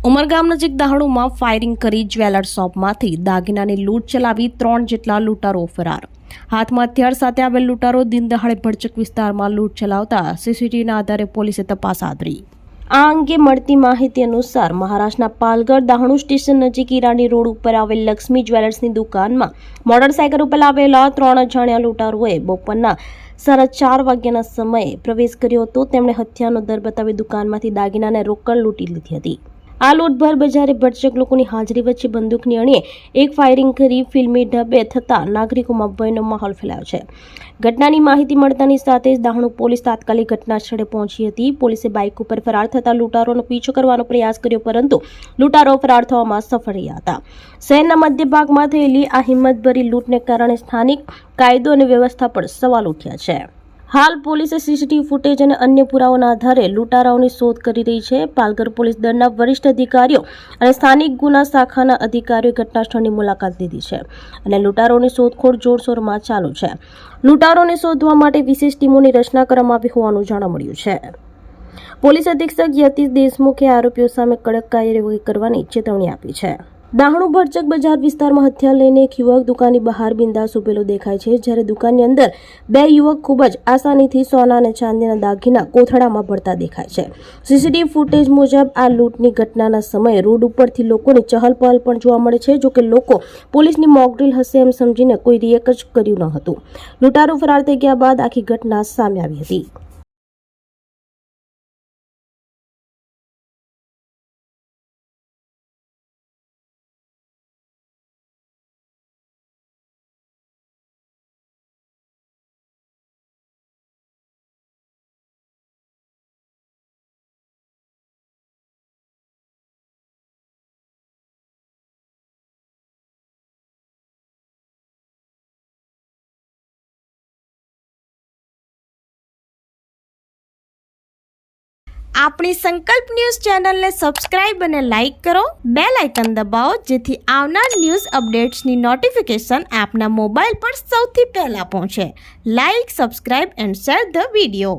ઉમરગામ નજીક દહાણુમાં ફાયરિંગ કરી જ્વેલર શોપમાંથી દાગીનાની લૂંટ ચલાવી 3 જેટલા લૂંટારો ફરાર। હાથમાં હથિયાર સાથે આવેલ લૂંટારો દિન દહાડે ભરચક વિસ્તારમાં લૂંટ ચલાવતા સીસીટીવીના આધારે પોલીસે તપાસ આદરી। આ અંગે મળતી માહિતી અનુસાર મહારાષ્ટ્રના પાલઘર દહાણુ સ્ટેશન નજીક ઈરાની રોડ ઉપર આવેલ લક્ષ્મી જ્વેલર્સની દુકાનમાં મોટરસાયકલ ઉપર આવેલા 3 અજાણ્યા લૂંટારોએ બપોરના 4:30 વાગ્યાના સમયે પ્રવેશ કર્યો હતો। તેમણે હથિયારનો દર બતાવી દુકાનમાંથી દાગીનાને રોકડ લૂંટી લીધી હતી। આ લૂંટભર બજારે ભરચક લોકોની હાજરી વચ્ચે બંદૂકની અણીએ એક ફાયરિંગ કરી ફિલ્મી ઢબે થતા નાગરિકોમાં ભયનો માહોલ ફેલાયો છે। ઘટનાની માહિતી મળતાની સાથે જ દહાણુ પોલીસ તાત્કાલિક ઘટના સ્થળે પહોંચી હતી। પોલીસે બાઇક ઉપર ફરાર થતા લૂંટારોનો પીછો કરવાનો પ્રયાસ કર્યો, પરંતુ લૂંટારો ફરાર થવામાં સફળ રહ્યા હતા। શહેરના મધ્ય ભાગમાં થયેલી આ હિંમતભરી લૂંટને કારણે સ્થાનિક કાયદો અને વ્યવસ્થા પર સવાલ ઉઠ્યા છે। હાલ પોલીસે સીસીટીવી ફૂટેજ અને અન્ય પુરાવાના આધારે લૂંટારાઓની શોધ કરી રહી છે। પાલઘર પોલીસ દળના વરિષ્ઠ અધિકારીઓ અને સ્થાનિક ગુના શાખાના અધિકારીઓએ ઘટનાસ્થળની મુલાકાત લીધી છે અને લૂંટારોની શોધખોળ જોરશોરમાં ચાલુ છે। લૂંટારોને શોધવા માટે વિશેષ ટીમોની રચના કરવામાં આવી હોવાનું જાણવા મળ્યું છે। પોલીસ અધિક્ષક યતીશ દેશમુખે આરોપીઓ સામે કડક કાર્યવાહી કરવાની ચેતવણી આપી છે। દહાણુ ભરચક બજાર વિસ્તારમાં હથિયાર લઈને એક યુવક દુકાનની બહાર બિંદાસ ઉભેલો દેખાય છે, જ્યારે દુકાનની અંદર 2 યુવક ખૂબ જ આસાનીથી સોના અને ચાંદીના દાગીના કોથળામાં ભરતા દેખાય છે। સીસીટીવી ફૂટેજ મુજબ આ લૂંટની ઘટનાના સમયે રોડ ઉપરથી લોકોની ચહલપહલ પણ જોવા મળે છે। જોકે લોકો પોલીસની મોકડ્રીલ હશે એમ સમજીને કોઈ રિએક્ટ જ કર્યું ન હતું। લૂંટારો ફરાર થઈ ગયા બાદ આખી ઘટના સામે આવી હતી। આપણી સંકલ્પ ન્યૂઝ ચેનલને સબસ્ક્રાઇબ અને લાઇક કરો, બેલ આઇકન દબાવો, જેથી આવનાર ન્યૂઝ અપડેટ્સની નોટિફિકેશન આપના મોબાઈલ પર સૌથી પહેલા પહોંચે। Like, subscribe and share the video.